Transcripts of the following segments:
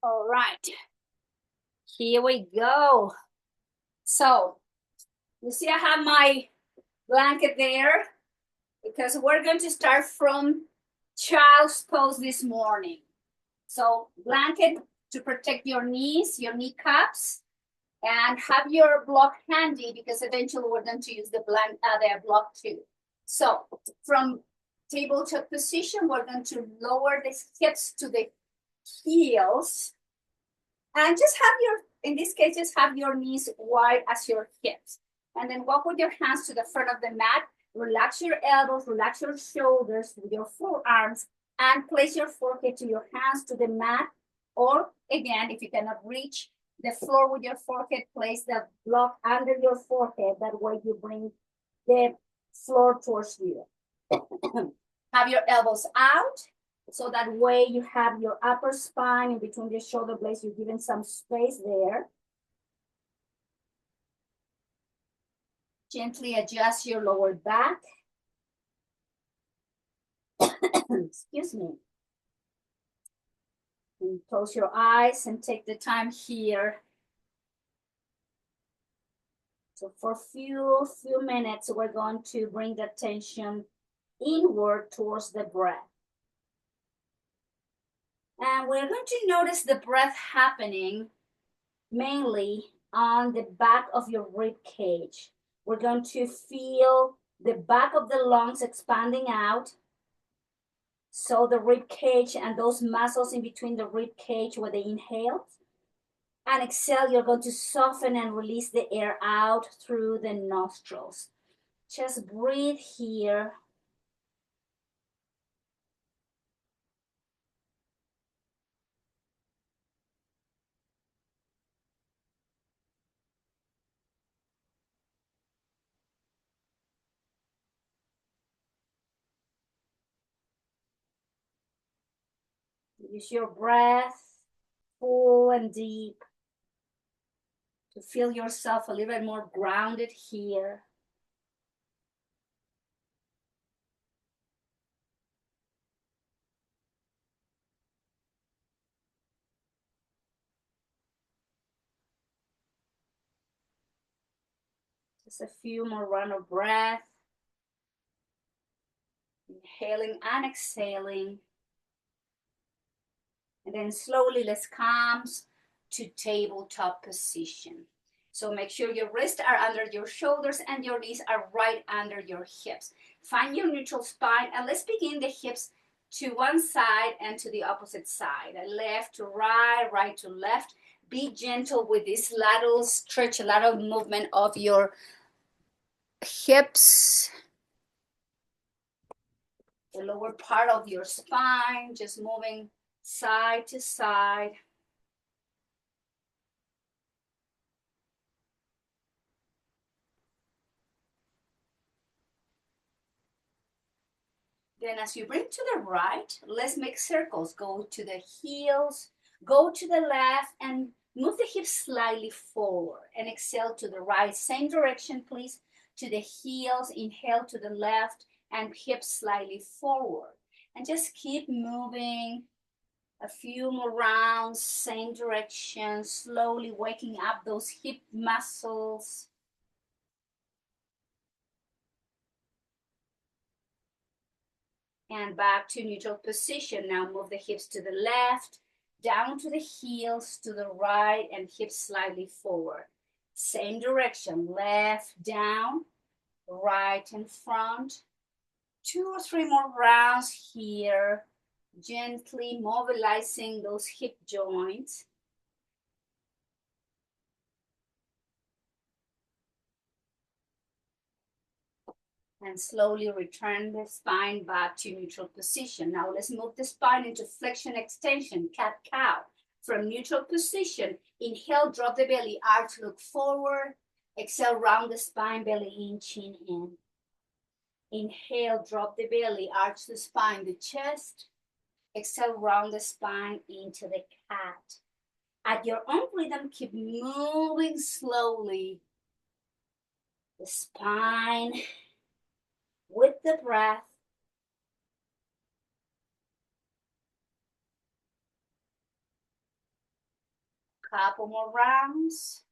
All right, here we go. So you see I have my blanket there because we're going to start from child's pose this morning. So blanket to protect your knees, your kneecaps, and have your block handy because eventually we're going to use the block too. So from tabletop position, we're going to lower the hips to the heels. And just have in this case, just have your knees wide as your hips. And then walk with your hands to the front of the mat. Relax your elbows, relax your shoulders with your forearms, and place your forehead to your hands to the mat. Or again, if you cannot reach the floor with your forehead, place the block under your forehead. That way you bring the floor towards you. Have your elbows out. So that way you have your upper spine in between your shoulder blades. You're giving some space there. Gently adjust your lower back. Excuse me. And close your eyes and take the time here. So for a few minutes, we're going to bring the attention inward towards the breath. And we're going to notice the breath happening mainly on the back of your rib cage. We're going to feel the back of the lungs expanding out. So the rib cage and those muscles in between the rib cage where they inhale and exhale, you're going to soften and release the air out through the nostrils. Just breathe here. Use your breath full and deep to feel yourself a little bit more grounded here. Just a few more rounds of breath. Inhaling and exhaling. And then slowly let's come to tabletop position. So make sure your wrists are under your shoulders and your knees are right under your hips. Find your neutral spine and let's begin the hips to one side and to the opposite side. Left to right, right to left. Be gentle with this lateral stretch, lateral movement of your hips. The lower part of your spine, just moving side to side. Then as you bring to the right, let's make circles. Go to the heels, go to the left, and move the hips slightly forward. And exhale to the right. Same direction, please. To the heels, inhale to the left, and hips slightly forward. And just keep moving. A few more rounds, same direction, slowly waking up those hip muscles. And back to neutral position. Now move the hips to the left, down to the heels, to the right, and hips slightly forward. Same direction, left, down, right in front. 2 or 3 more rounds here. Gently mobilizing those hip joints. And slowly return the spine back to neutral position. Now let's move the spine into flexion extension, cat-cow. From neutral position, inhale, drop the belly, arch, look forward. Exhale, round the spine, belly in, chin in. Inhale, drop the belly, arch the spine, the chest. Exhale, round the spine into the cat. At your own rhythm, keep moving slowly. The spine with the breath. Couple more rounds.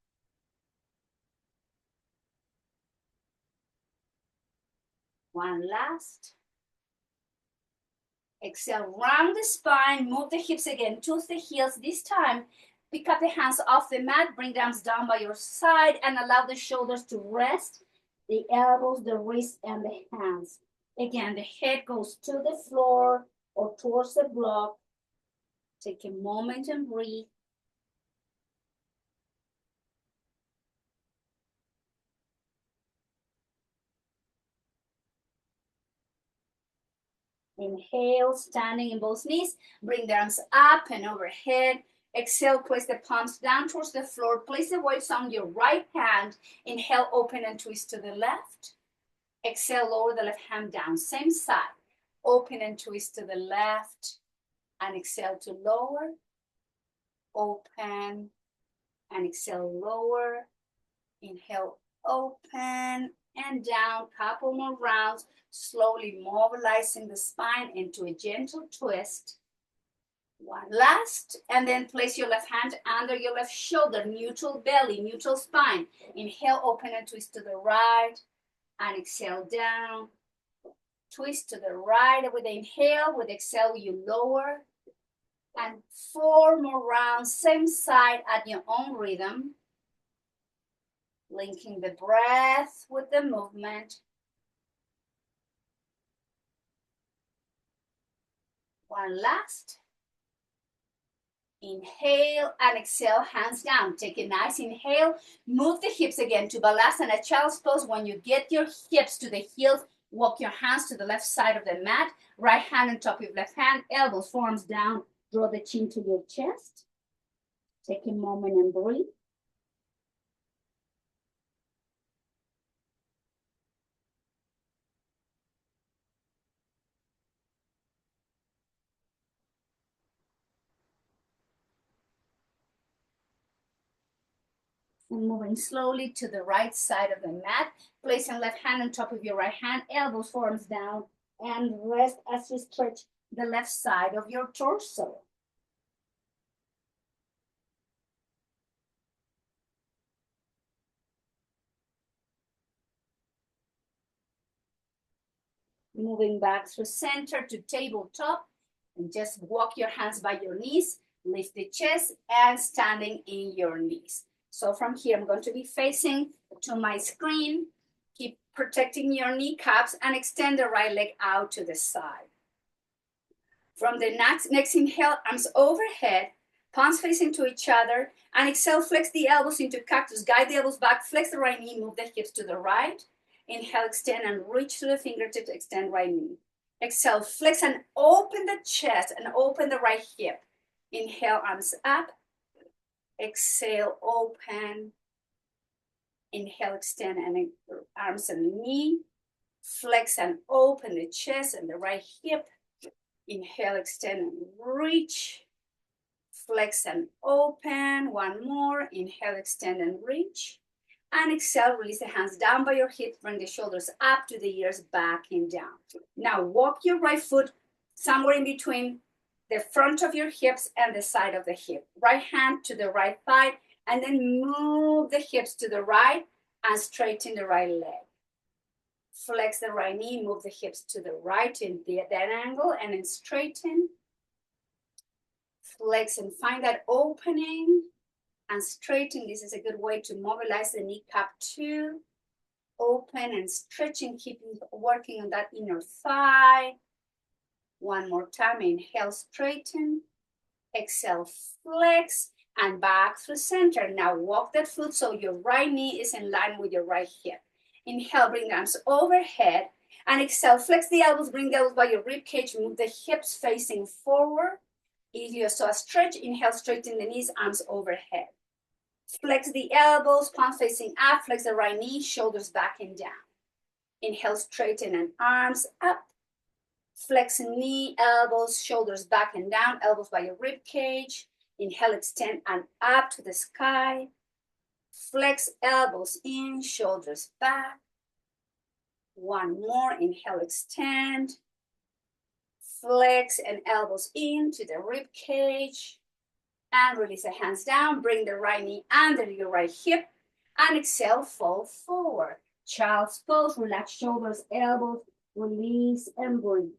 One last. Exhale, round the spine, move the hips again, tooth the heels. This time, pick up the hands off the mat, bring the arms down by your side, and allow the shoulders to rest, the elbows, the wrists, and the hands. Again, the head goes to the floor or towards the block. Take a moment and breathe. Inhale, standing in both knees. Bring the arms up and overhead. Exhale, place the palms down towards the floor. Place the weights on your right hand. Inhale, open and twist to the left. Exhale, lower the left hand down. Same side. Open and twist to the left. And exhale to lower. Open. And exhale, lower. Inhale, open and down. Couple more rounds. Slowly mobilizing the spine into a gentle twist. One last, and then place your left hand under your left shoulder, neutral belly, neutral spine. Inhale, open and twist to the right, and exhale down. Twist to the right with the inhale, with exhale you lower. And 4 more rounds, same side at your own rhythm. Linking the breath with the movement. One last. Inhale and exhale, hands down. Take a nice inhale. Move the hips again to Balasana, Child's Pose. When you get your hips to the heels, walk your hands to the left side of the mat. Right hand on top of your left hand, elbows, forearms down. Draw the chin to your chest. Take a moment and breathe. And moving slowly to the right side of the mat. Placing left hand on top of your right hand, elbows, forearms down, and rest as you stretch the left side of your torso. Moving back through center to tabletop, and just walk your hands by your knees, lift the chest, and standing in your knees. So from here, I'm going to be facing to my screen. Keep protecting your kneecaps and extend the right leg out to the side. From the next inhale, arms overhead, palms facing to each other, and exhale, flex the elbows into cactus, guide the elbows back, flex the right knee, move the hips to the right. Inhale, extend and reach through the fingertips, extend right knee. Exhale, flex and open the chest and open the right hip. Inhale, arms up. Exhale, open. Inhale, extend and arms and knee. Flex and open the chest and the right hip. Inhale, extend and reach. Flex and open. One more. Inhale, extend and reach. And exhale, release the hands down by your hips. Bring the shoulders up to the ears, back and down. Now walk your right foot somewhere in between the front of your hips and the side of the hip. Right hand to the right thigh, and then move the hips to the right and straighten the right leg. Flex the right knee, move the hips to the right in that angle, and then straighten. Flex and find that opening and straighten. This is a good way to mobilize the kneecap too. Open and stretching, keeping working on that inner thigh. One more time, inhale, straighten. Exhale, flex, and back through center. Now walk that foot so your right knee is in line with your right hip. Inhale, bring the arms overhead. And exhale, flex the elbows, bring the elbows by your rib cage, move the hips facing forward. If you saw a stretch, inhale, straighten the knees, arms overhead. Flex the elbows, palms facing up, flex the right knee, shoulders back and down. Inhale, straighten and arms up. Flex knee, elbows, shoulders back and down, elbows by your rib cage. Inhale, extend and up to the sky. Flex elbows in, shoulders back. One more, inhale, extend. Flex and elbows into the rib cage. And release the hands down. Bring the right knee under your right hip. And exhale, fold forward. Child's pose. Relax shoulders, elbows. Release and breathe.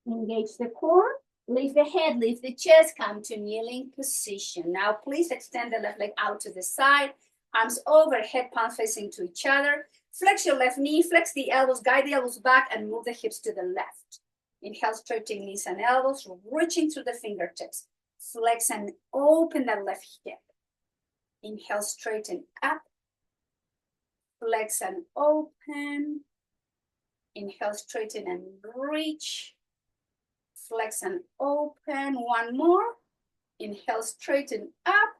Engage the core. Lift the head, lift the chest, come to kneeling position. Now, please extend the left leg out to the side. Arms overhead, palms facing to each other. Flex your left knee, flex the elbows, guide the elbows back, and move the hips to the left. Inhale, straighten knees and elbows, reaching through the fingertips. Flex and open that left hip. Inhale, straighten up. Flex and open. Inhale, straighten and reach. Flex and open. One more. Inhale, straighten up.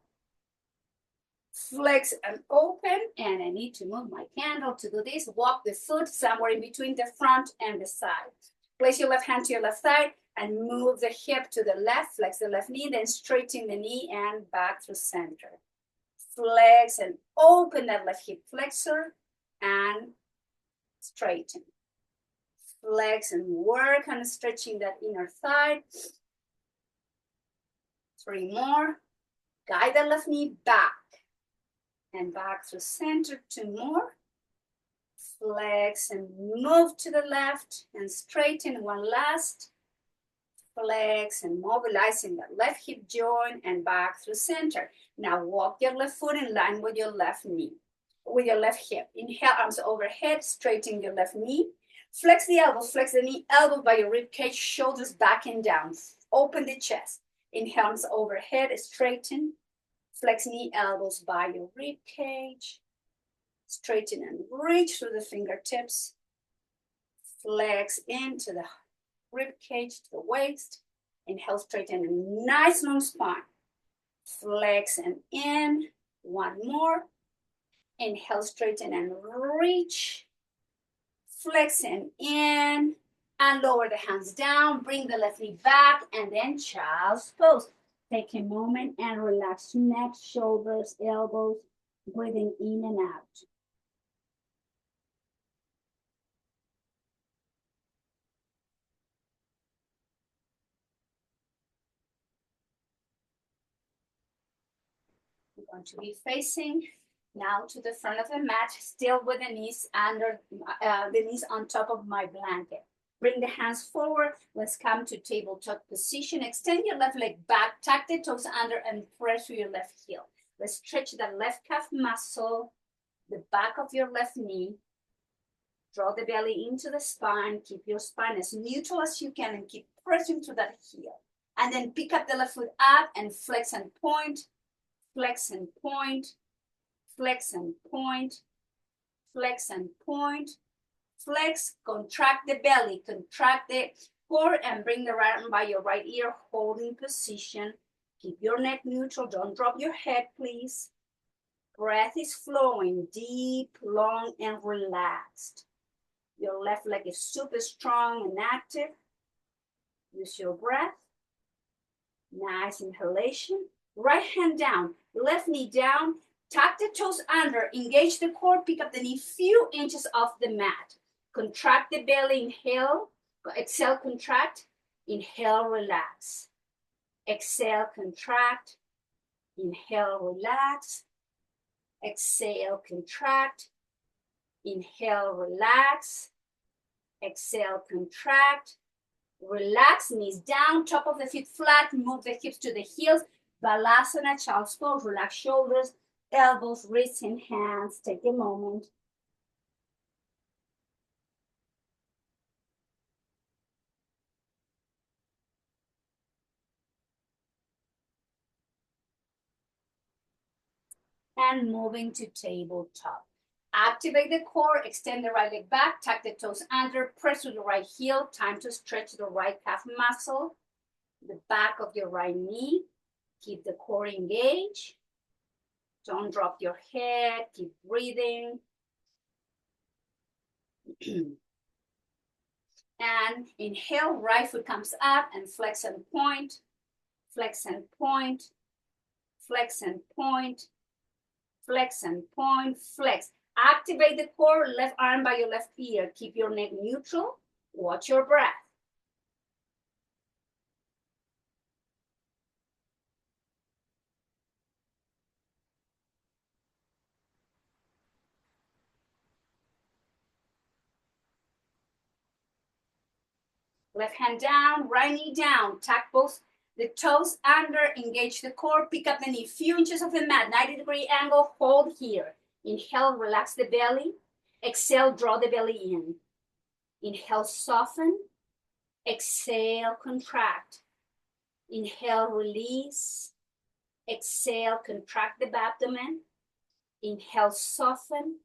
Flex and open. And I need to move my candle to do this. Walk the foot somewhere in between the front and the side. Place your left hand to your left side and move the hip to the left. Flex the left knee, then straighten the knee and back to center. Flex and open that left hip flexor and straighten. Flex and work on stretching that inner thigh. 3 more. Guide the left knee back and back to center. 2 more. Flex and move to the left and straighten. 1 last. Flex and mobilizing the left hip joint and back through center. Now walk your left foot in line with your left knee, with your left hip. Inhale, arms overhead, straighten your left knee. Flex the elbows, flex the knee, elbow by your rib cage, shoulders back and down. Open the chest. Inhale, arms overhead, straighten. Flex knee, elbows by your rib cage. Straighten and reach through the fingertips. Flex into the rib cage to the waist. Inhale, straighten a nice long spine. Flex and in. 1 more. Inhale, straighten and reach. Flex and in. And lower the hands down. Bring the left knee back. And then child's pose. Take a moment and relax neck, shoulders, elbows. Breathing in and out. We're going to be facing now to the front of the mat, still with the knees under the knees on top of my blanket. Bring the hands forward. Let's come to tabletop position. Extend your left leg back, tuck the toes under, and press through your left heel. Let's stretch the left calf muscle, the back of your left knee. Draw the belly into the spine. Keep your spine as neutral as you can and keep pressing to that heel. And then pick up the left foot up and flex and point. Flex and point, flex and point, flex and point, flex, contract the belly, contract the core, and bring the right arm by your right ear, holding position. Keep your neck neutral, don't drop your head, please. Breath is flowing, deep, long, and relaxed. Your left leg is super strong and active. Use your breath. Nice inhalation. Right hand down, left knee down, tuck the toes under, engage the core, pick up the knee few inches off the mat. Contract the belly, inhale, exhale, contract, inhale, relax. Exhale, contract, inhale, relax. Exhale, contract, inhale, relax. Exhale, contract, relax, knees down, top of the feet flat, move the hips to the heels. Balasana, child's pose, relax shoulders, elbows, wrists, and hands. Take a moment. And moving to tabletop. Activate the core, extend the right leg back, tuck the toes under, press with the right heel. Time to stretch the right calf muscle, the back of your right knee. Keep the core engaged. Don't drop your head. Keep breathing. And inhale, right foot comes up and flex and point. Flex and point. Flex and point. Flex and point. Flex. Activate the core, left arm by your left ear. Keep your neck neutral. Watch your breath. Left hand down, right knee down. Tuck both the toes under, engage the core, pick up the knee, few inches of the mat, 90-degree angle, hold here. Inhale, relax the belly. Exhale, draw the belly in. Inhale, soften. Exhale, contract. Inhale, release. Exhale, contract the abdomen. Inhale, soften.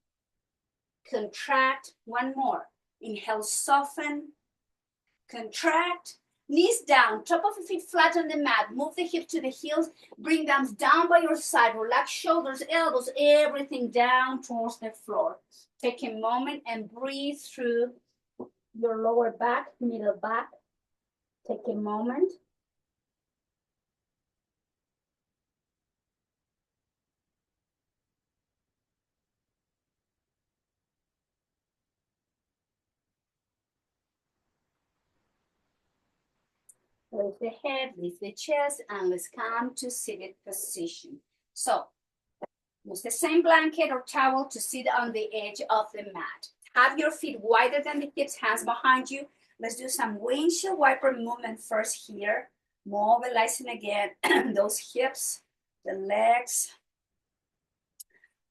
Contract. One more. Inhale, soften. Contract. Knees down, top of the feet flat on the mat. Move the hip to the heels. Bring them down by your side. Relax shoulders, elbows, everything down towards the floor. Take a moment and breathe through your lower back, middle back. Take a moment. Lift the head, lift the chest, and let's come to seated position. So, use the same blanket or towel to sit on the edge of the mat. Have your feet wider than the hips, hands behind you. Let's do some windshield wiper movement first here. Mobilizing again those hips, the legs,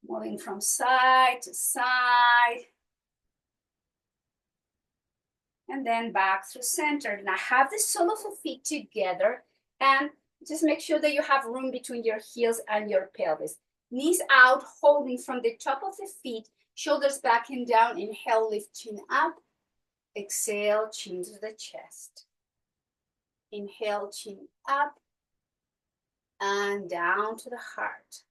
moving from side to side. And then back through center. Now have the sole of the feet together and just make sure that you have room between your heels and your pelvis. Knees out, holding from the top of the feet, shoulders back and down. Inhale, lift chin up. Exhale, chin to the chest. Inhale, chin up and down to the heart.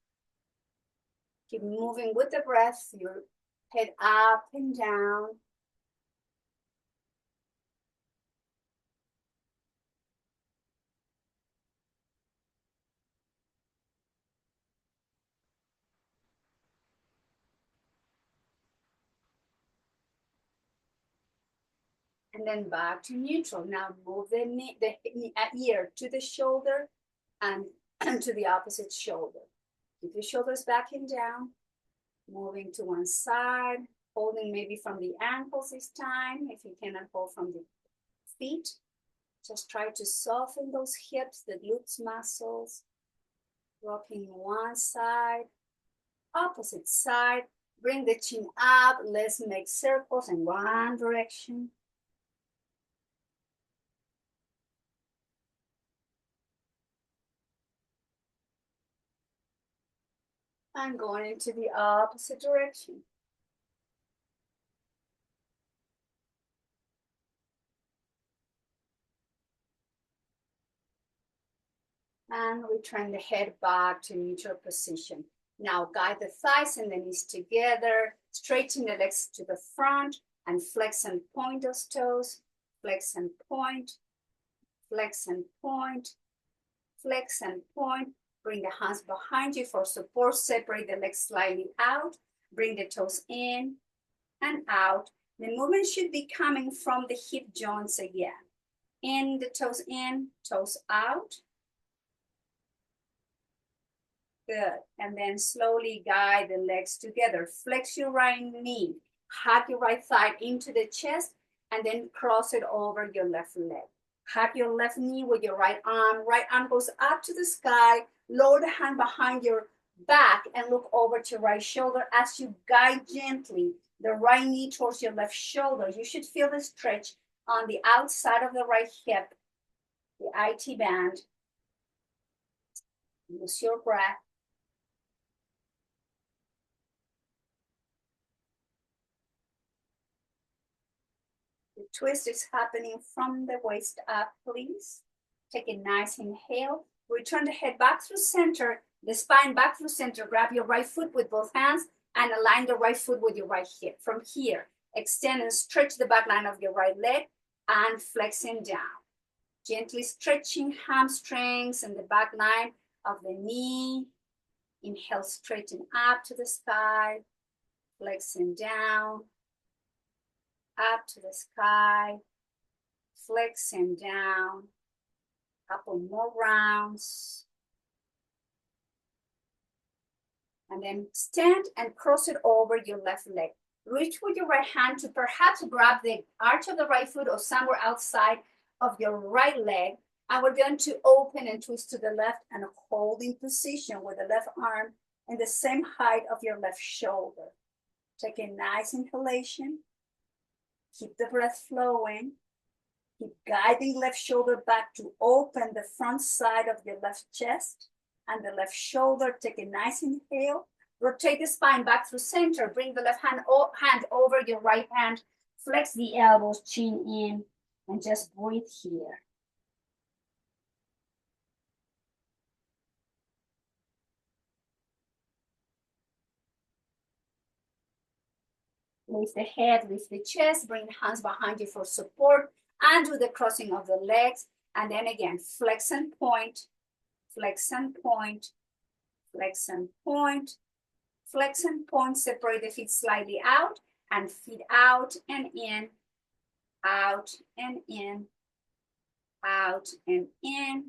Keep moving with the breath, your head up and down. And then back to neutral. Now move the ear to the shoulder and to the opposite shoulder. Keep your shoulders back and down. Moving to one side, holding maybe from the ankles this time. If you cannot hold from the feet, just try to soften those hips, the glutes muscles. Rocking one side, opposite side. Bring the chin up. Let's make circles in one direction. And going into the opposite direction. And return the head back to neutral position. Now guide the thighs and the knees together. Straighten the legs to the front and flex and point those toes. Flex and point. Flex and point. Flex and point. Bring the hands behind you for support. Separate the legs slightly out. Bring the toes in and out. The movement should be coming from the hip joints again. In the toes in, toes out. Good. And then slowly guide the legs together. Flex your right knee. Hug your right thigh into the chest and then cross it over your left leg. Hug your left knee with your right arm. Right arm goes up to the sky. Lower the hand behind your back and look over to your right shoulder as you guide gently the right knee towards your left shoulder. You should feel the stretch on the outside of the right hip, the IT band. Use your breath. The twist is happening from the waist up, please. Take a nice inhale. Return the head back through center, the spine back through center. Grab your right foot with both hands and align the right foot with your right hip. From here, extend and stretch the back line of your right leg and flexing down. Gently stretching hamstrings and the back line of the knee. Inhale, straighten up to the sky. flexing down, up to the sky, flexing down, couple more rounds. And then stand and cross it over your left leg. Reach with your right hand to perhaps grab the arch of the right foot or somewhere outside of your right leg. And we're going to open and twist to the left and hold in position with the left arm in the same height of your left shoulder. Take a nice inhalation. Keep the breath flowing. Keep guiding left shoulder back to open the front side of your left chest and the left shoulder. Take a nice inhale. Rotate the spine back through center. Bring the left hand over your right hand. Flex the elbows, chin in, and just breathe here. Lift the head, lift the chest, bring the hands behind you for support, and do the crossing of the legs. And then again, flex and point, flex and point, flex and point, flex and point. Separate the feet slightly out, and feet out and in, out and in, out and in,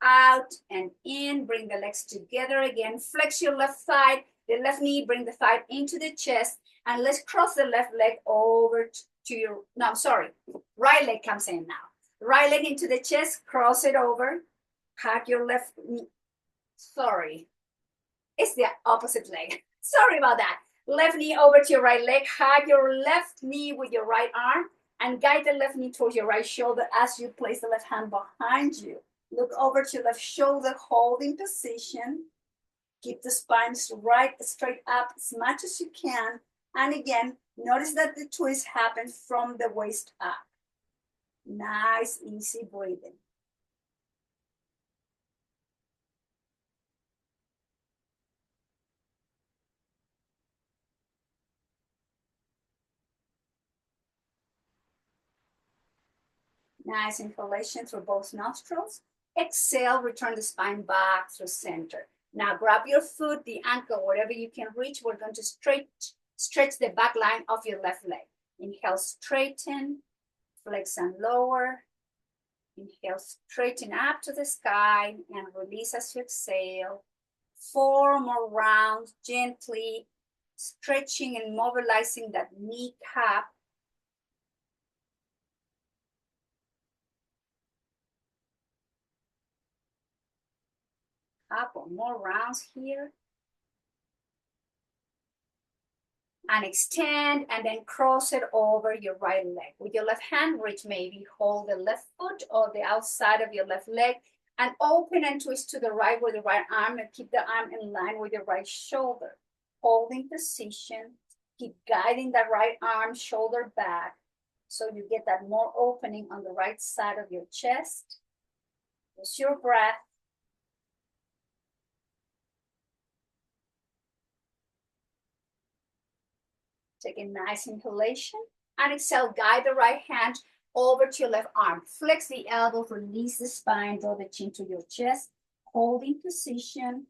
out and in. Bring the legs together again. Flex your left thigh, the left knee, bring the thigh into the chest. And let's cross the left leg over to your, no, sorry, right leg comes in now. Right leg into the chest, cross it over, hug your left knee. Sorry, it's the opposite leg. Sorry about that. Left knee over to your right leg, hug your left knee with your right arm, and guide the left knee towards your right shoulder as you place the left hand behind you. Look over to your left shoulder, holding position. Keep the spine straight up as much as you can. And again, notice that the twist happens from the waist up. Nice, easy breathing. Nice inhalation through both nostrils. Exhale, return the spine back through center. Now grab your foot, the ankle, wherever you can reach. We're going to stretch the back line of your left leg. Inhale, straighten, flex and lower. Inhale, straighten up to the sky and release as you exhale. 4 more rounds, gently stretching and mobilizing that kneecap. Couple more rounds here. And extend and then cross it over your right leg. With your left hand, reach, maybe hold the left foot or the outside of your left leg and open and twist to the right with the right arm and keep the arm in line with your right shoulder. Holding position, keep guiding that right arm, shoulder back so you get that more opening on the right side of your chest. Use your breath. Take a nice inhalation and exhale. Guide the right hand over to your left arm. Flex the elbow, release the spine, draw the chin to your chest. Holding position.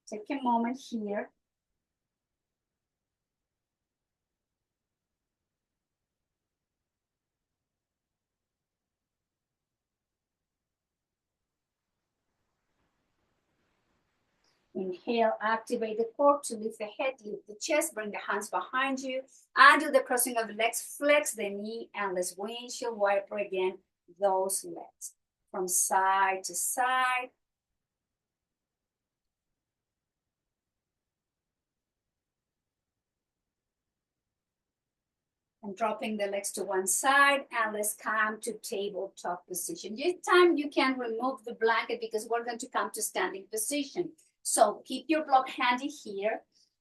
Take a moment here. Inhale, activate the core to lift the head, lift the chest, bring the hands behind you, and do the crossing of the legs, flex the knee, and let's windshield wiper again those legs from side to side. And dropping the legs to one side, and let's come to tabletop position. This time you can remove the blanket because we're going to come to standing position. So keep your block handy here.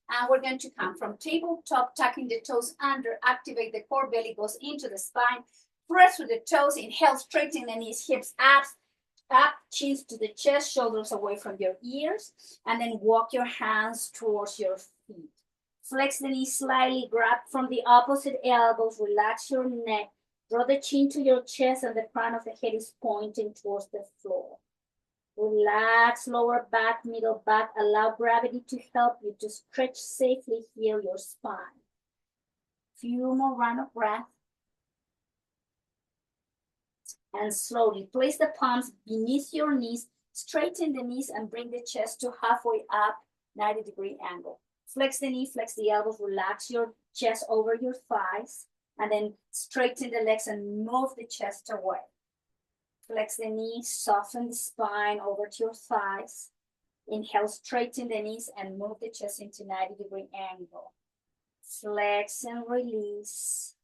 And we're going to come from tabletop, tucking the toes under, activate the core, belly goes into the spine, press with the toes, inhale, straighten the knees, hips up, chins to the chest, shoulders away from your ears, and then walk your hands towards your feet. Flex the knees slightly, grab from the opposite elbows, relax your neck, draw the chin to your chest, and the crown of the head is pointing towards the floor. Relax lower back, middle back. Allow gravity to help you to stretch safely, heal your spine. Few more round of breath. And slowly place the palms beneath your knees, straighten the knees and bring the chest to halfway up, 90-degree angle. Flex the knee, flex the elbows, relax your chest over your thighs, and then straighten the legs and move the chest away. Flex the knee, soften the spine over to your thighs. Inhale, straighten the knees and move the chest into 90-degree angle. Flex and release.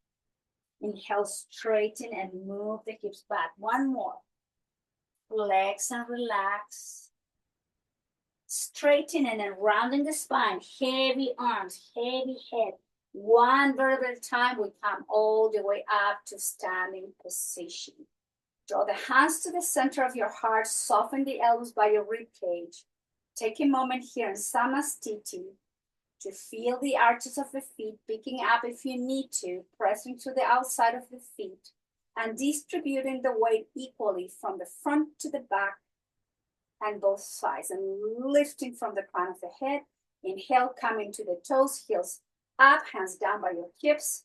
Inhale, straighten and move the hips back. One more. Flex and relax. Straighten and then rounding the spine. Heavy arms, heavy head. One vertebra at a time. We come all the way up to standing position. Draw the hands to the center of your heart. Soften the elbows by your rib cage. Take a moment here in Samastiti to feel the arches of the feet, picking up if you need to, pressing to the outside of the feet, and distributing the weight equally from the front to the back and both sides, and lifting from the crown of the head. Inhale, coming to the toes, heels up, hands down by your hips,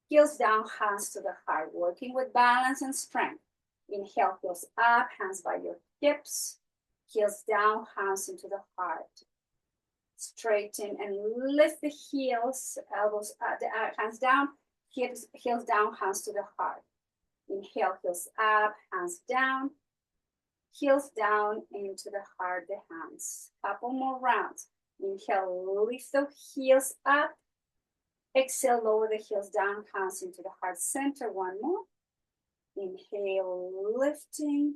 heels down, hands to the heart, working with balance and strength. Inhale, heels up, hands by your hips, heels down, hands into the heart. Straighten and lift the heels, elbows, hands down, heels down, hands to the heart. Inhale, heels up, hands down, heels down into the heart, the hands. Couple more rounds. Inhale, lift the heels up. Exhale, lower the heels down, hands into the heart center. One more. Inhale, lifting.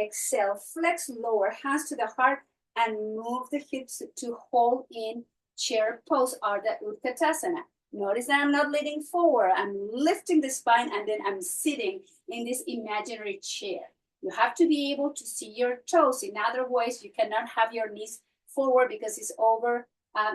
Exhale, flex, lower hands to the heart and move the hips to hold in chair pose, Ardha Utkatasana. Notice that I'm not leaning forward. I'm lifting the spine and then I'm sitting in this imaginary chair. You have to be able to see your toes. In other ways, you cannot have your knees forward because it's over.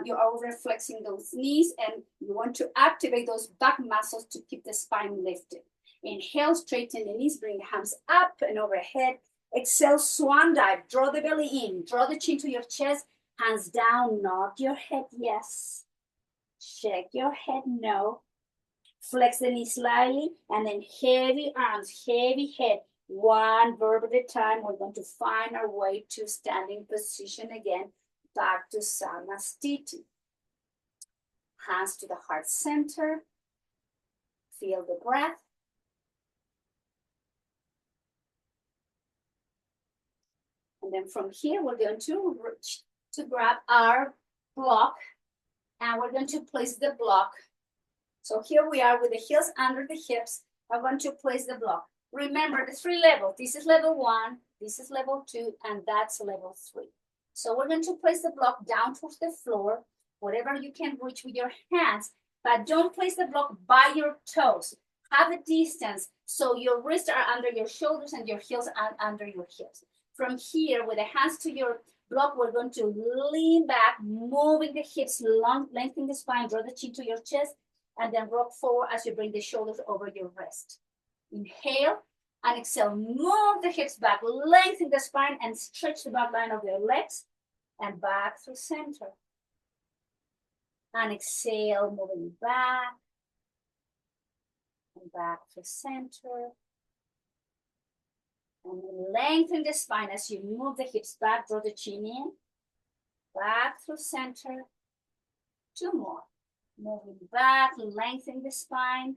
You're over flexing those knees and you want to activate those back muscles to keep the spine lifted. Inhale, straighten the knees, bring the hands up and overhead. Exhale, swan dive, draw the belly in, draw the chin to your chest, hands down, nod your head, yes. Shake your head, no. Flex the knee slightly, and then heavy arms, heavy head. One verb at a time, we're going to find our way to standing position again, back to Samastiti. Hands to the heart center. Feel the breath. And then from here, we're going to reach to grab our block, and we're going to place the block. So here we are with the heels under the hips. I'm going to place the block. Remember the 3 levels. This is level 1, this is level 2, and that's level 3. So we're going to place the block down towards the floor, whatever you can reach with your hands, but don't place the block by your toes. Have a distance so your wrists are under your shoulders and your heels are under your hips. From here, with the hands to your block, we're going to lean back, moving the hips, lengthening the spine, draw the chin to your chest, and then rock forward as you bring the shoulders over your wrist. Inhale and exhale, move the hips back, lengthen the spine and stretch the back line of your legs and back through center. And exhale, moving back and back through center. And lengthen the spine as you move the hips back, draw the chin in, back through center. 2 more. Moving back, lengthen the spine,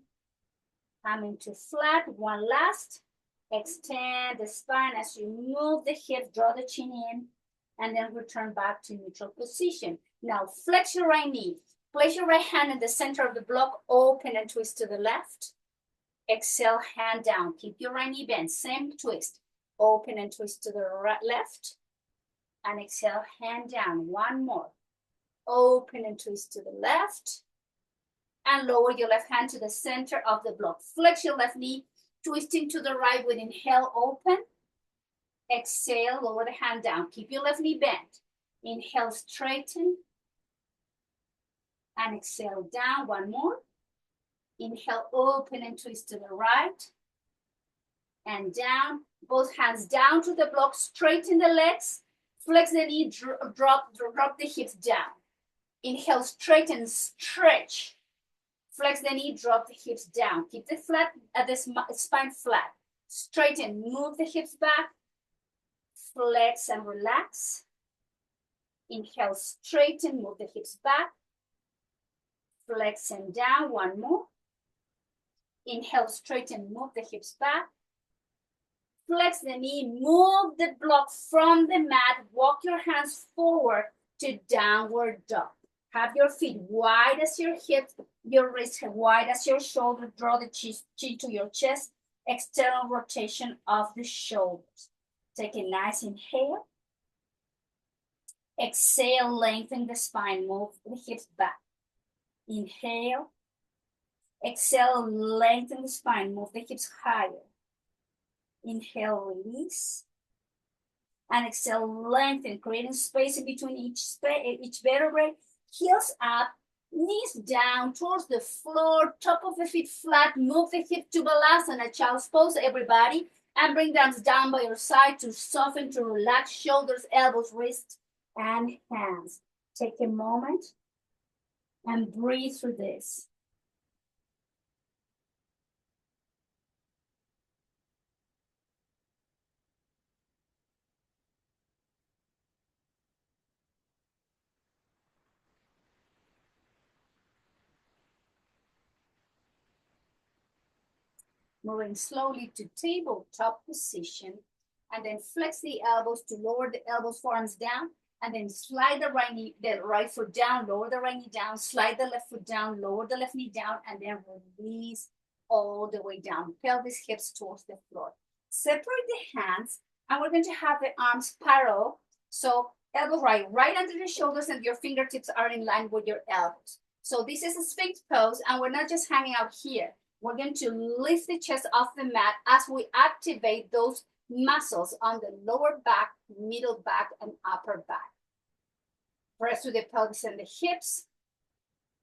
coming to flat. 1 last. Extend the spine as you move the hip, draw the chin in, and then return back to neutral position. Now flex your right knee. Place your right hand in the center of the block, open and twist to the left. Exhale, hand down. Keep your right knee bent. Same twist. Open and twist to the right, left. And exhale, hand down. 1 more. Open and twist to the left. And lower your left hand to the center of the block. Flex your left knee, twisting to the right with inhale, open. Exhale, lower the hand down. Keep your left knee bent. Inhale, straighten. And exhale, down. 1 more. Inhale, open and twist to the right. And down. Both hands down to the block, straighten the legs, flex the knee, drop the hips down. Inhale, straighten, stretch. Flex the knee, drop the hips down. Keep the spine flat. Straighten, move the hips back. Flex and relax. Inhale, straighten, move the hips back. Flex and down, one more. Inhale, straighten, move the hips back. Flex the knee, move the block from the mat. Walk your hands forward to downward dog. Have your feet wide as your hips, your wrists wide as your shoulder. Draw the chin to your chest. External rotation of the shoulders. Take a nice inhale. Exhale, lengthen the spine. Move the hips back. Inhale. Exhale, lengthen the spine. Move the hips higher. Inhale, release. And exhale, lengthen, creating space in between each vertebrae. Heels up, knees down towards the floor, top of the feet flat. Move the hip to Balasana, child's pose, everybody. And bring the arms down by your side to soften, to relax shoulders, elbows, wrists, and hands. Take a moment and breathe through this. Moving slowly to tabletop position, and then flex the elbows to lower the elbows, forearms down, and then slide the right foot down, lower the right knee down, slide the left foot down, lower the left knee down, and then release all the way down, pelvis, hips towards the floor. Separate the hands, and we're going to have the arms parallel. So elbow right under the shoulders, and your fingertips are in line with your elbows. So this is a Sphinx pose, and we're not just hanging out here. We're going to lift the chest off the mat as we activate those muscles on the lower back, middle back, and upper back. Press through the pelvis and the hips,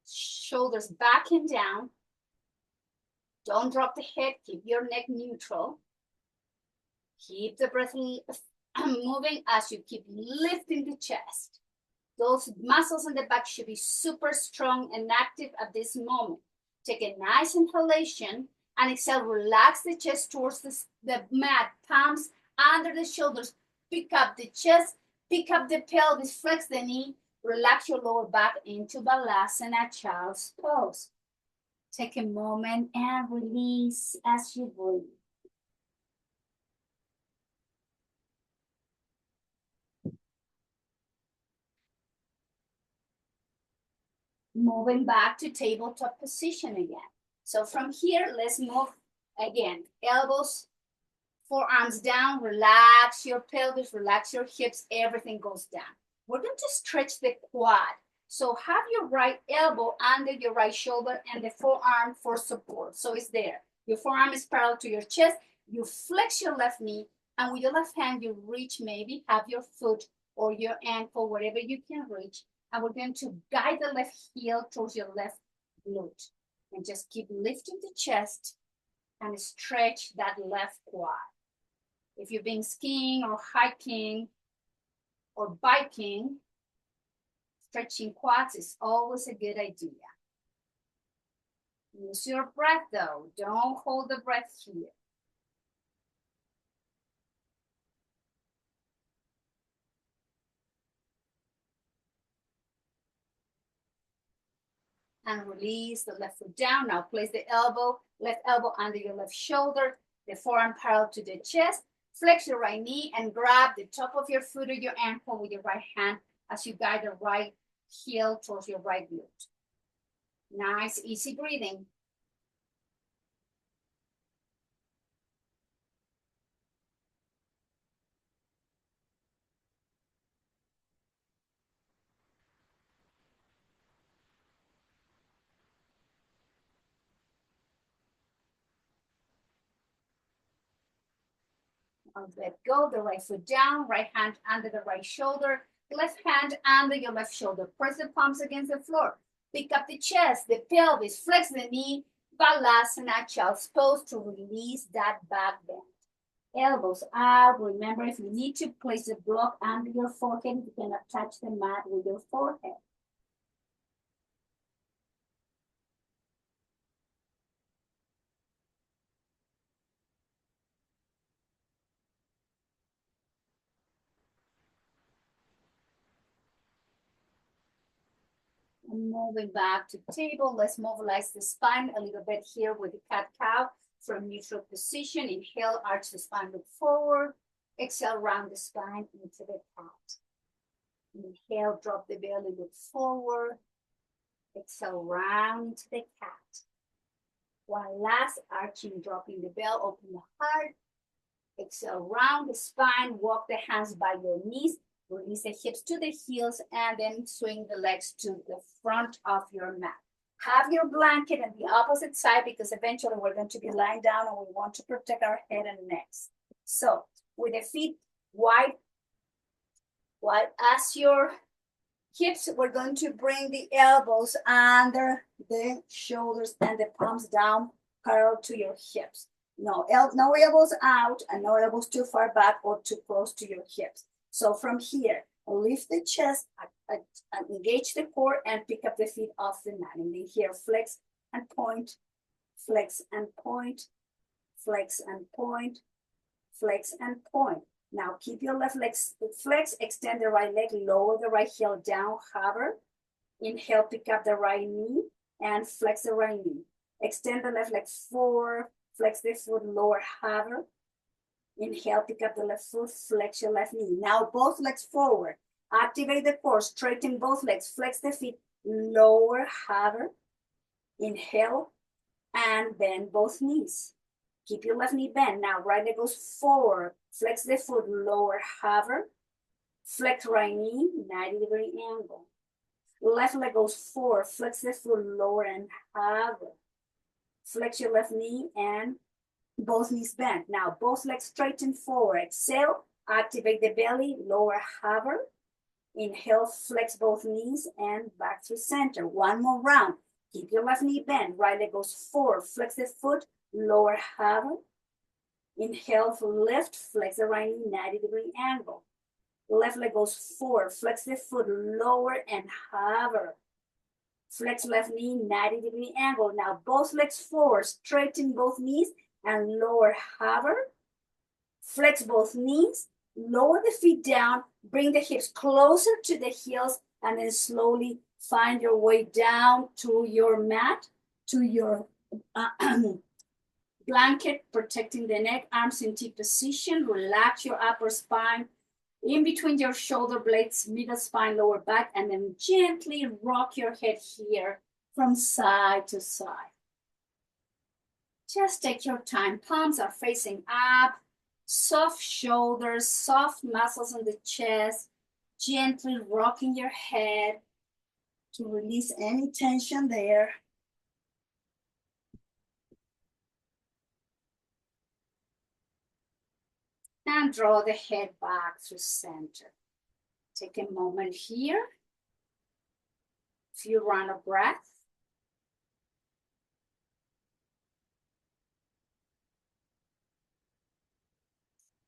shoulders back and down. Don't drop the head, keep your neck neutral. Keep the breath moving as you keep lifting the chest. Those muscles in the back should be super strong and active at this moment. Take a nice inhalation and exhale, relax the chest towards the mat, palms under the shoulders. Pick up the chest, pick up the pelvis, flex the knee, relax your lower back into Balasana, child's pose. Take a moment and release as you breathe. Moving back to tabletop position again. So from here, let's move again. Elbows, forearms down, relax your pelvis, relax your hips, everything goes down. We're going to stretch the quad. So have your right elbow under your right shoulder and the forearm for support. So it's there. Your forearm is parallel to your chest. You flex your left knee, and with your left hand, you reach, maybe have your foot or your ankle, whatever you can reach. And we're going to guide the left heel towards your left glute. And just keep lifting the chest and stretch that left quad. If you've been skiing or hiking or biking, stretching quads is always a good idea. Use your breath though. Don't hold the breath here. And release the left foot down. Now place the left elbow under your left shoulder, the forearm parallel to the chest. Flex your right knee and grab the top of your foot or your ankle with your right hand as you guide the right heel towards your right glute. Nice, easy breathing. Let go, the right foot down, right hand under the right shoulder, left hand under your left shoulder. Press the palms against the floor. Pick up the chest, the pelvis, flex the knee, Balasana, child's pose to release that back bend. Elbows out. Remember, if you need to place the block under your forehead, you cannot touch the mat with your forehead. And moving back to table, let's mobilize the spine a little bit here with the cat-cow from neutral position. Inhale, arch the spine, look forward. Exhale, round the spine into the cat. Inhale, drop the belly, look forward. Exhale, round into the cat. One last, arching, dropping the bell, open the heart. Exhale, round the spine, walk the hands by your knees, release the hips to the heels, and then swing the legs to the front of your mat. Have your blanket on the opposite side because eventually we're going to be lying down and we want to protect our head and necks. So with the feet wide as your hips, we're going to bring the elbows under the shoulders and the palms down parallel to your hips. No elbows out and no elbows too far back or too close to your hips. So from here, lift the chest, engage the core, and pick up the feet off the mat. And then here, flex and point, flex and point, flex and point, flex and point. Now keep your left leg flex, extend the right leg, lower the right heel down, hover. Inhale, pick up the right knee and flex the right knee. Extend the left leg forward, flex the foot, lower, hover. Inhale, pick up the left foot, flex your left knee. Now both legs forward. Activate the core, straighten both legs, flex the feet, lower, hover. Inhale, and bend both knees. Keep your left knee bent. Now right leg goes forward. Flex the foot, lower, hover. Flex right knee, 90-degree angle. Left leg goes forward. Flex the foot, lower, and hover. Flex your left knee and both knees bent. Now both legs straighten forward. Exhale, activate the belly, lower, hover. Inhale, flex both knees and back to center. One more round. Keep your left knee bent. Right leg goes forward. Flex the foot, lower, hover. Inhale for lift, flex the right knee, 90-degree angle. Left leg goes forward, flex the foot, lower and hover. Flex left knee, 90-degree angle. Now both legs forward, straighten both knees and lower, hover. Flex both knees, lower the feet down, bring the hips closer to the heels, and then slowly find your way down to your mat, to your blanket, protecting the neck, arms in T position. Relax your upper spine in between your shoulder blades, middle spine, lower back, and then gently rock your head here from side to side. Just take your time. Palms are facing up, soft shoulders, soft muscles in the chest, gently rocking your head to release any tension there. And draw the head back to center. Take a moment here. Few round of breath.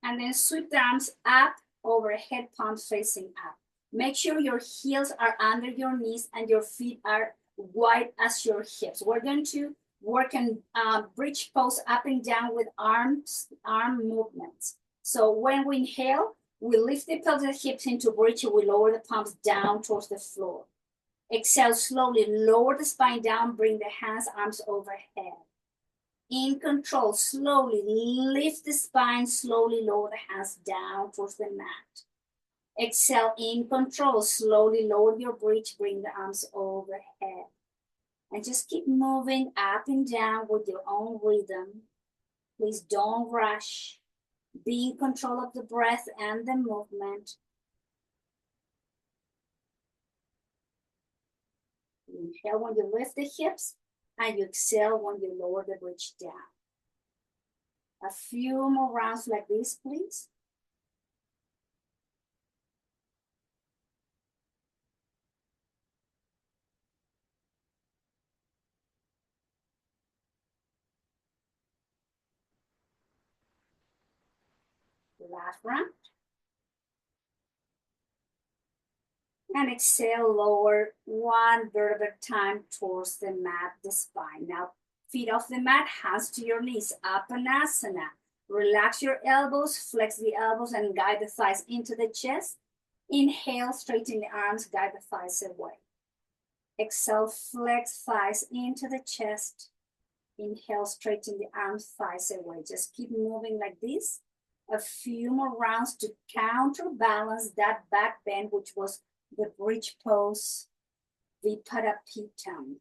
And then sweep the arms up, overhead, palms facing up. Make sure your heels are under your knees and your feet are wide as your hips. We're going to work in bridge pose up and down with arm movements. So when we inhale, we lift the pelvic hips into bridge and we lower the palms down towards the floor. Exhale slowly, lower the spine down, bring the hands, arms overhead. In control, slowly lift the spine, slowly lower the hands down towards the mat. Exhale, in control, slowly lower your bridge, bring the arms overhead. And just keep moving up and down with your own rhythm. Please don't rush. Be in control of the breath and the movement. Inhale when you lift the hips, and you exhale when you lower the bridge down. A few more rounds like this, please. Last round. And exhale, lower one vertebra at a time towards the mat, the spine. Now, feet off the mat, hands to your knees, Apanasana. Relax your elbows, flex the elbows, and guide the thighs into the chest. Inhale, straighten the arms, guide the thighs away. Exhale, flex thighs into the chest. Inhale, straighten the arms, thighs away. Just keep moving like this. A few more rounds to counterbalance that back bend, which was the bridge pose, Vipadapitam.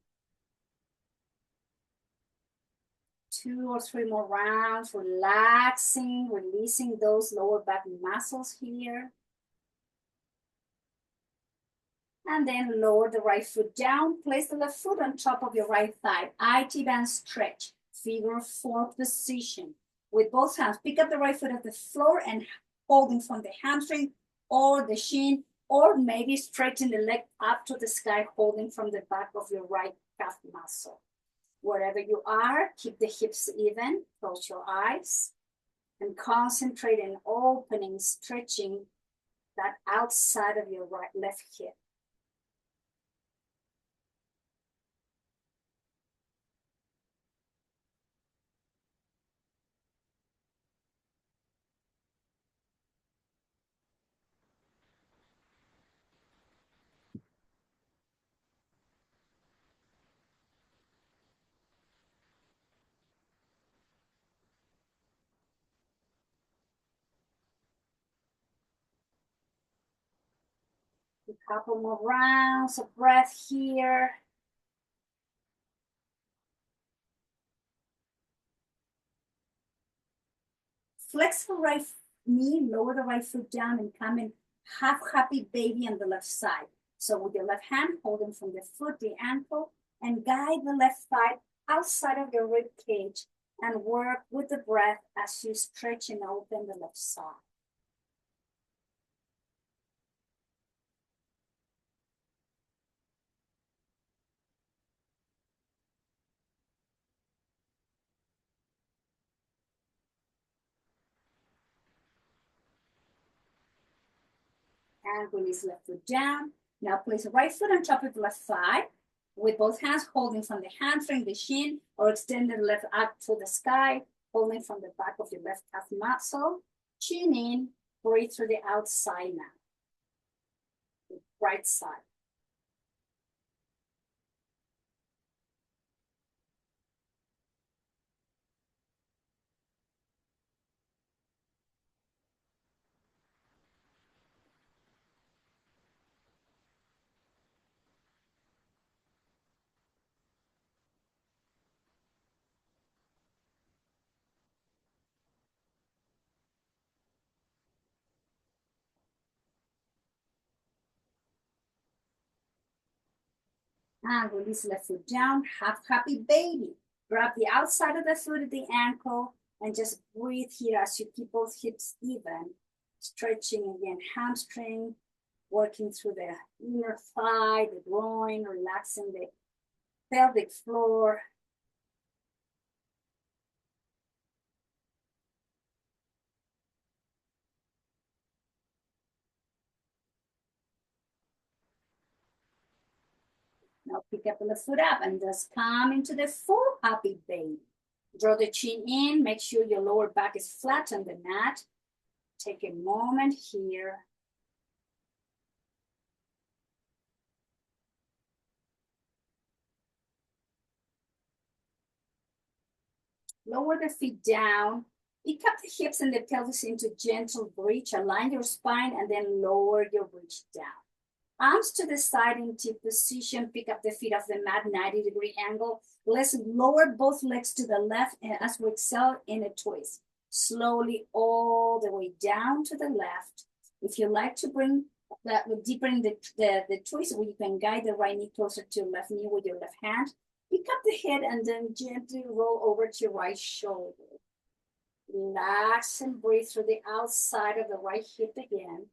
2 or 3 more rounds, relaxing, releasing those lower back muscles here. And then lower the right foot down, place the left foot on top of your right thigh. IT band stretch, figure 4 position. With both hands, pick up the right foot off the floor and holding from the hamstring or the shin, or maybe straighten the leg up to the sky, holding from the back of your right calf muscle. Wherever you are, keep the hips even, close your eyes, and concentrate on opening, stretching that outside of your left hip. A couple more rounds of breath here. Flex the right knee, lower the right foot down, and come in half happy baby on the left side. So with your left hand, holding from the foot, the ankle, and guide the left thigh outside of your rib cage and work with the breath as you stretch and open the left side. And release left foot down. Now place the right foot on top of the left thigh with both hands holding from the hamstring, the shin, or extend the left up to the sky, holding from the back of your left calf muscle. Chin in, breathe through the outside now. The right side. And release left foot down, half happy baby. Grab the outside of the foot at the ankle and just breathe here as you keep both hips even. Stretching again, hamstring, working through the inner thigh, the groin, relaxing the pelvic floor. Now pick up the foot up and just come into the full happy baby. Draw the chin in, make sure your lower back is flat on the mat. Take a moment here. Lower the feet down. Pick up the hips and the pelvis into gentle bridge. Align your spine and then lower your bridge down. Arms to the side in T position. Pick up the feet off the mat, 90-degree angle. Let's lower both legs to the left as we exhale in a twist. Slowly all the way down to the left. If you like to bring that deeper in the twist, where you can guide the right knee closer to your left knee with your left hand. Pick up the head and then gently roll over to your right shoulder. Relax and breathe through the outside of the right hip again.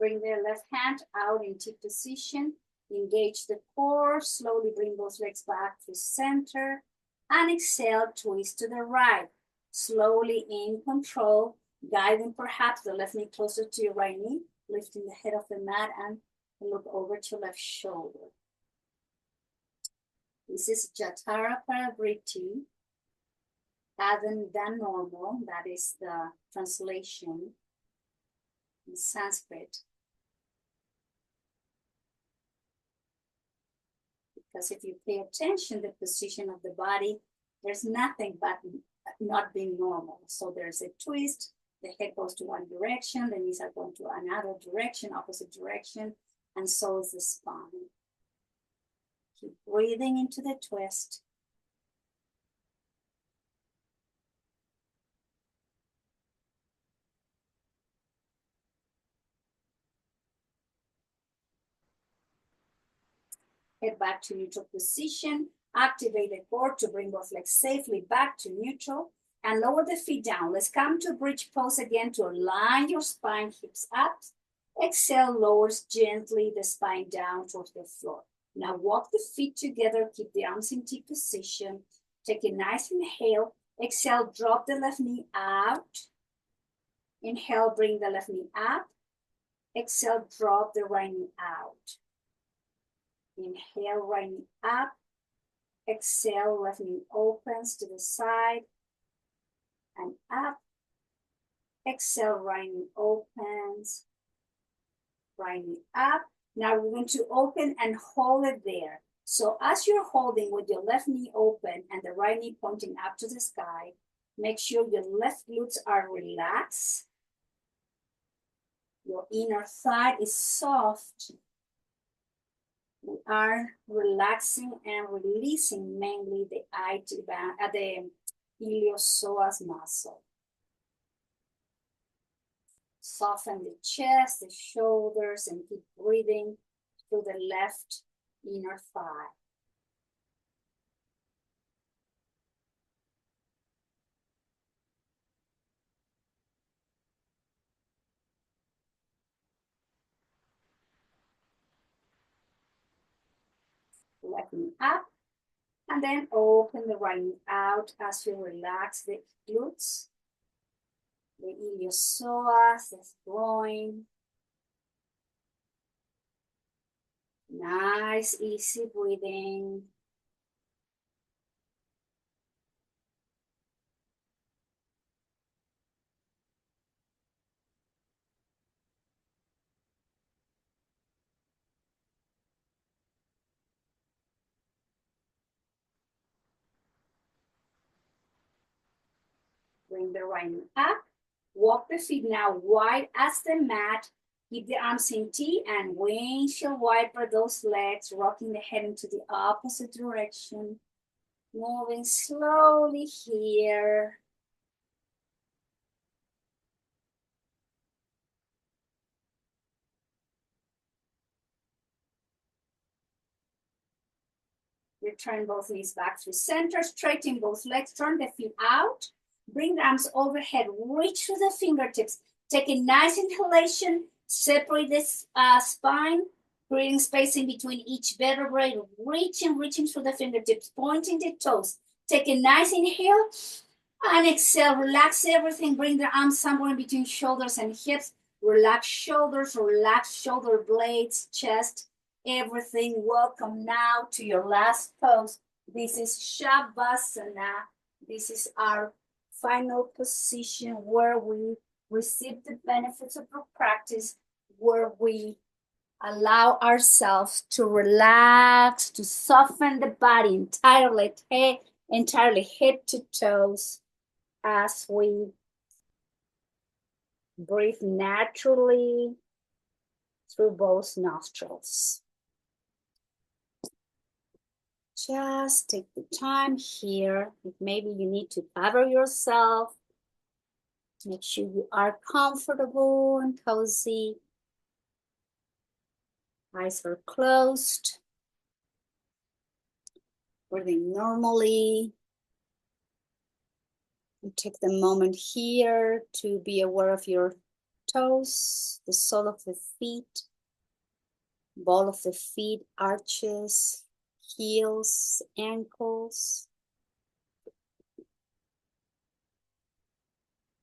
bring the left hand out in T position. Engage the core. Slowly bring both legs back to center. And exhale, twist to the right. Slowly in control, guiding perhaps the left knee closer to your right knee, lifting the head off the mat and look over to left shoulder. This is Jatara Paravriti, other than normal. That is the translation in Sanskrit. Because if you pay attention to the position of the body, there's nothing but not being normal. So there's a twist, the head goes to one direction, the knees are going to another direction, opposite direction, and so is the spine. Keep breathing into the twist. Head back to neutral position. Activate the core to bring both legs safely back to neutral and lower the feet down. Let's come to bridge pose again to align your spine, hips up. Exhale, lowers gently the spine down towards the floor. Now walk the feet together, keep the arms in T position. Take a nice inhale. Exhale, drop the left knee out. Inhale, bring the left knee up. Exhale, drop the right knee out. Inhale, right knee up. Exhale, left knee opens to the side and up. Exhale, right knee opens. Right knee up. Now we're going to open and hold it there. So as you're holding with your left knee open and the right knee pointing up to the sky, make sure your left glutes are relaxed. Your inner thigh is soft. We are relaxing and releasing mainly the the iliopsoas muscle. Soften the chest, the shoulders, and keep breathing through the left inner thigh. Left knee up, and then open the right knee out as you relax the glutes, the iliopsoas, the groin. Nice, easy breathing. Bring the right knee up. Walk the feet now wide as the mat. Keep the arms in T and windshield wiper those legs, rocking the head into the opposite direction. Moving slowly here. Return both knees back to center, straighten both legs, turn the feet out. Bring the arms overhead, reach through the fingertips. Take a nice inhalation, separate this spine, creating space in between each vertebrae, reaching through the fingertips, pointing the toes. Take a nice inhale and exhale, relax everything, bring the arms somewhere in between shoulders and hips. Relax shoulders, relax shoulder blades, chest, everything. Welcome now to your last pose. This is Shavasana. This is our final position where we receive the benefits of our practice, where we allow ourselves to relax, to soften the body entirely head to toes as we breathe naturally through both nostrils. Just take the time here. If maybe you need to cover yourself, make sure you are comfortable and cozy. Eyes are closed. Breathing normally. You take the moment here to be aware of your toes, the sole of the feet, ball of the feet, arches, heels, ankles.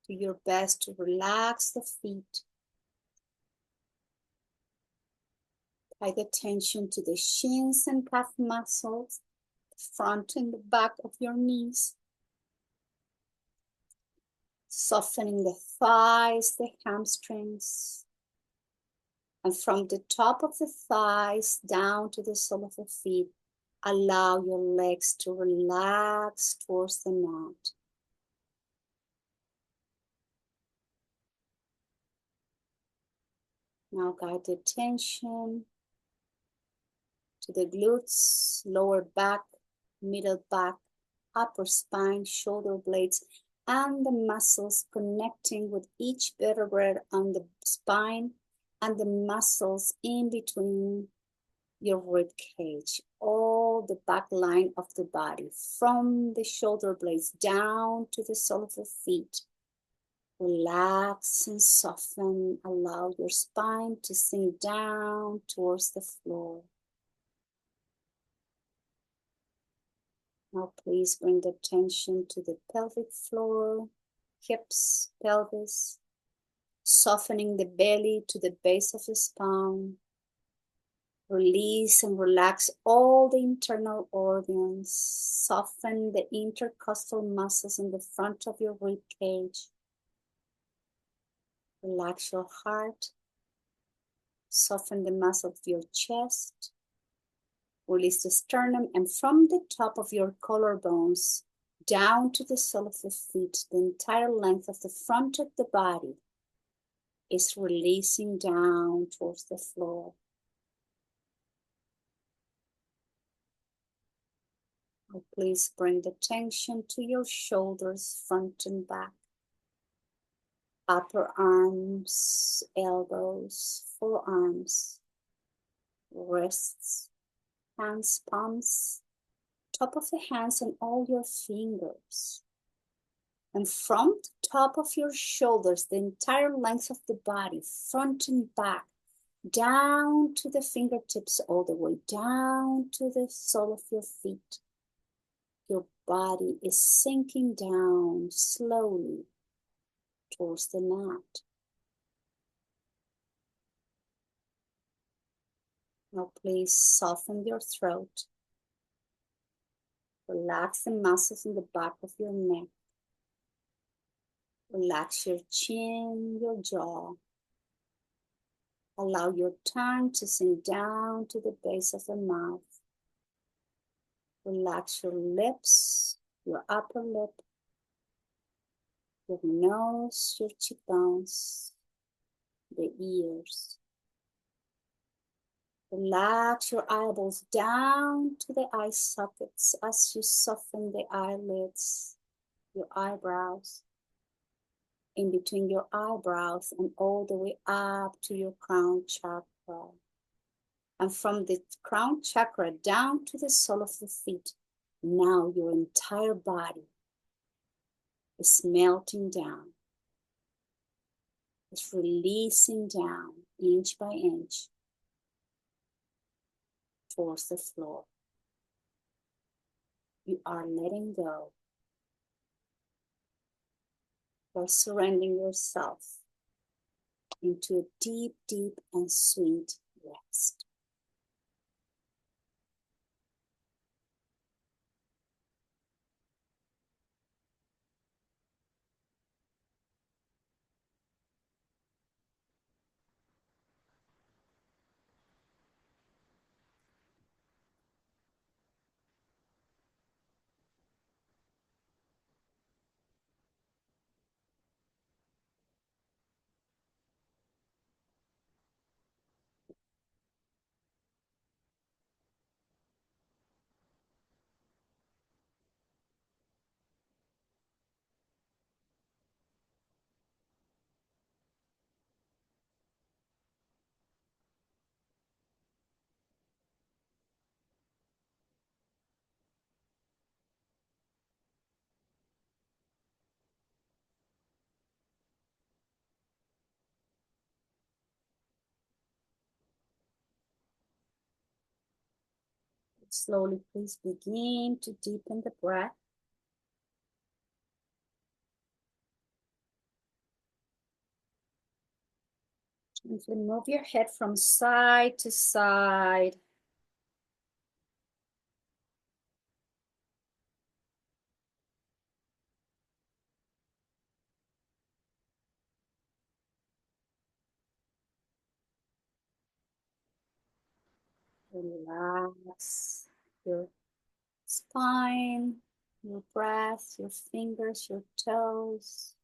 Do your best to relax the feet. Pay attention to the shins and calf muscles, the front and the back of your knees. Softening the thighs, the hamstrings. And from the top of the thighs down to the sole of the feet, allow your legs to relax towards the mat. Now guide the attention to the glutes, lower back, middle back, upper spine, shoulder blades, and the muscles connecting with each vertebrae on the spine and the muscles in between your rib cage, all the back line of the body, from the shoulder blades down to the sole of the feet. Relax and soften. Allow your spine to sink down towards the floor. Now please bring the attention to the pelvic floor, hips, pelvis, softening the belly to the base of the spine. Release and relax all the internal organs. Soften the intercostal muscles in the front of your rib cage. Relax your heart. Soften the muscle of your chest. Release the sternum, and from the top of your collarbones down to the sole of the feet, the entire length of the front of the body is releasing down towards the floor. Now please bring the tension to your shoulders, front and back, upper arms, elbows, forearms, wrists, hands, palms, top of the hands, and all your fingers. And from the top of your shoulders, the entire length of the body, front and back, down to the fingertips, all the way down to the sole of your feet. Your body is sinking down slowly towards the mat. Now please soften your throat. Relax the muscles in the back of your neck. Relax your chin, your jaw. Allow your tongue to sink down to the base of the mouth. Relax your lips, your upper lip, your nose, your cheekbones, the ears. Relax your eyeballs down to the eye sockets as you soften the eyelids, your eyebrows, in between your eyebrows and all the way up to your crown chakra. And from the crown chakra down to the sole of the feet, now your entire body is melting down. It's releasing down inch by inch towards the floor. You are letting go. Or surrendering yourself into a deep, deep and sweet rest. Slowly, please begin to deepen the breath. Gently move your head from side to side. Relax your spine, your breath, your fingers, your toes.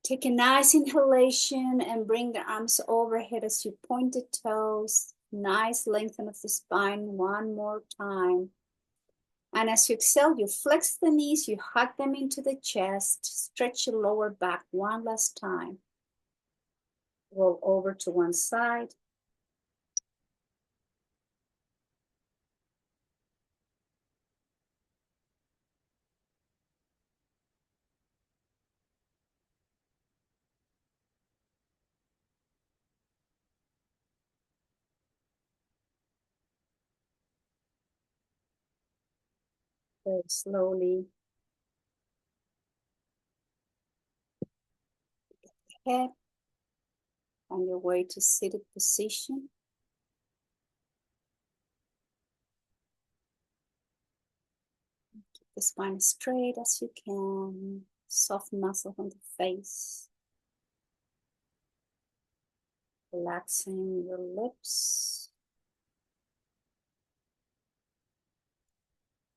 Take a nice inhalation and bring the arms overhead as you point the toes. Nice lengthen of the spine one more time. And as you exhale, you flex the knees, you hug them into the chest, stretch your lower back one last time. Roll over to one side. Very slowly. Head on your way to seated position. Keep the spine as straight as you can. Soft muscle on the face. Relaxing your lips.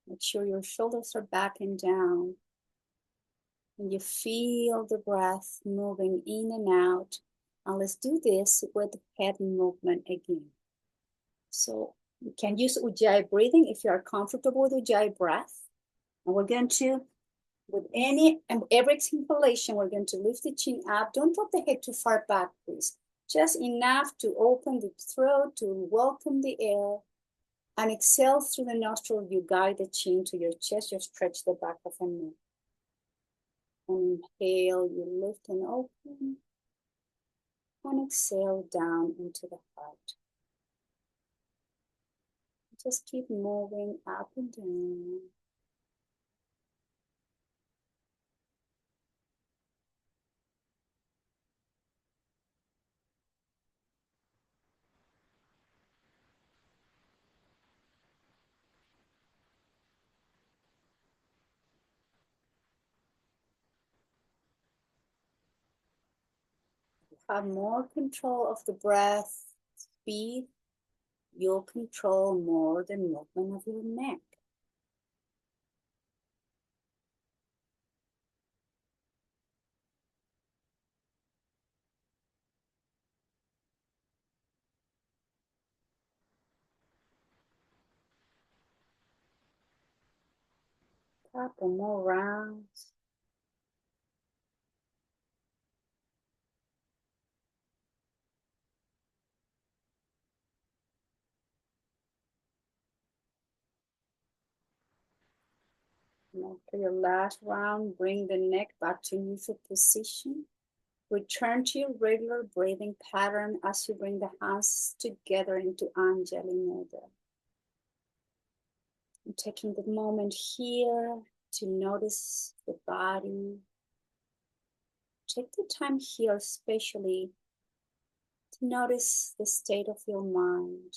Make sure your shoulders are back and down. And you feel the breath moving in and out. And let's do this with head movement again. So you can use Ujjayi breathing if you are comfortable with Ujjayi breath. And we're going to, with every inhalation, we're going to lift the chin up. Don't drop the head too far back, please. Just enough to open the throat to welcome the air. And exhale through the nostril. You guide the chin to your chest. You stretch the back of the neck. And inhale, you lift and open. And exhale down into the heart. Just keep moving up and down. Have more control of the breath, speed. You'll control more the movement of your neck. Couple more rounds. And after your last round, bring the neck back to neutral position. Return to your regular breathing pattern as you bring the hands together into Anjali Mudra. And taking the moment here to notice the body. Take the time here, especially to notice the state of your mind.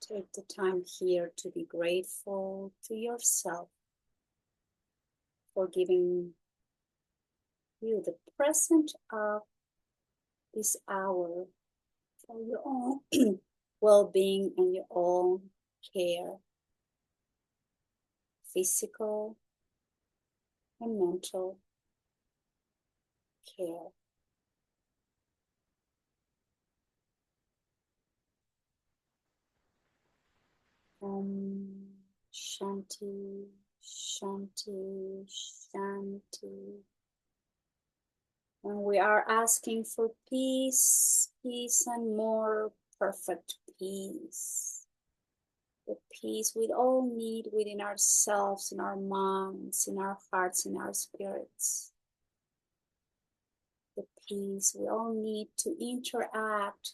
Take the time here to be grateful to yourself for giving you the present of this hour for your own well-being and your own care, physical and mental care. Shanti, Shanti, Shanti. And we are asking for peace, peace and more perfect peace. the peace we all need within ourselves, in our minds, in our hearts, in our spirits, the peace we all need to interact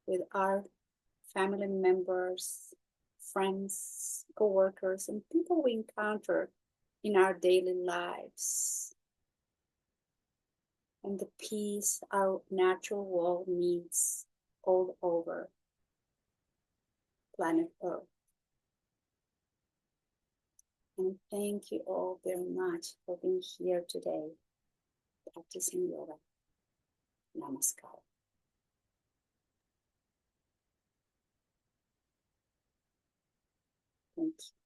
with our family members, friends, co-workers, and people we encounter in our daily lives, and the peace our natural world needs all over planet Earth. And thank you all very much for being here today, practicing yoga. Namaskar. Thank you.